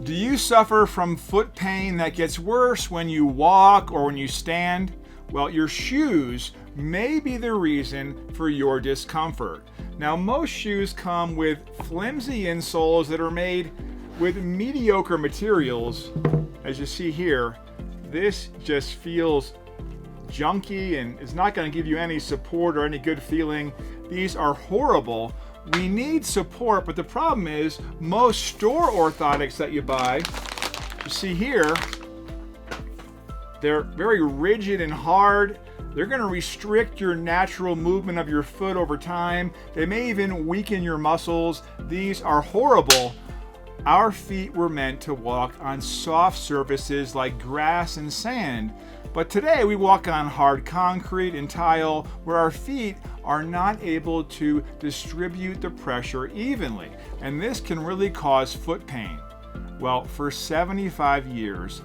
Do you suffer from foot pain that gets worse when you walk or when you stand? Well, your shoes may be the reason for your discomfort. Now, most shoes come with flimsy insoles that are made with mediocre materials. As you see here, this just feels junky and is not going to give you any support or any good feeling. These are horrible. We need support, but the problem is most store orthotics that you buy, you see here, they're very rigid and hard. They're going to restrict your natural movement of your foot over time. They may even weaken your muscles. These are horrible. Our feet were meant to walk on soft surfaces like grass and sand. But today we walk on hard concrete and tile where our feet are not able to distribute the pressure evenly. And this can really cause foot pain. Well, for 75 years,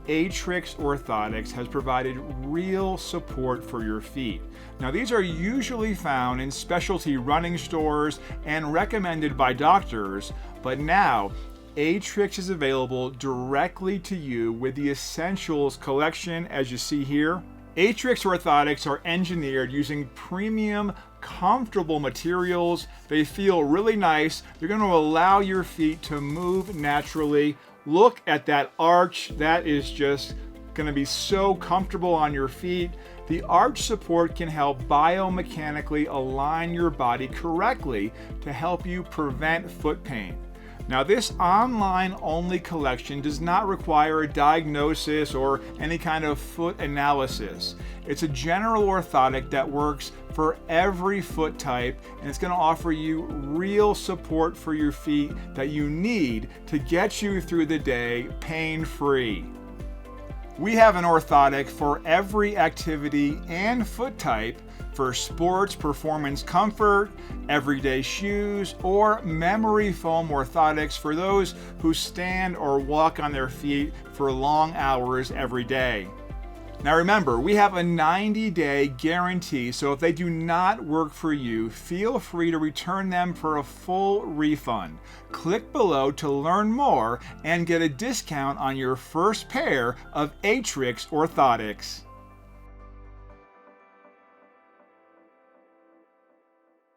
Atrix Orthotics has provided real support for your feet. Now, these are usually found in specialty running stores and recommended by doctors, but now Atrix is available directly to you with the Essentials collection, as you see here. Atrix Orthotics are engineered using premium, comfortable materials. They feel really nice. They're going to allow your feet to move naturally. Look at that arch. That is just going to be so comfortable on your feet. The arch support can help biomechanically align your body correctly to help you prevent foot pain. Now, this online-only collection does not require a diagnosis or any kind of foot analysis. It's a general orthotic that works for every foot type, and it's going to offer you real support for your feet that you need to get you through the day pain-free. We have an orthotic for every activity and foot type, for sports, performance comfort, everyday shoes, or memory foam orthotics for those who stand or walk on their feet for long hours every day. Now remember, we have a 90-day guarantee, so if they do not work for you, feel free to return them for a full refund. Click below to learn more and get a discount on your first pair of Atrix Orthotics.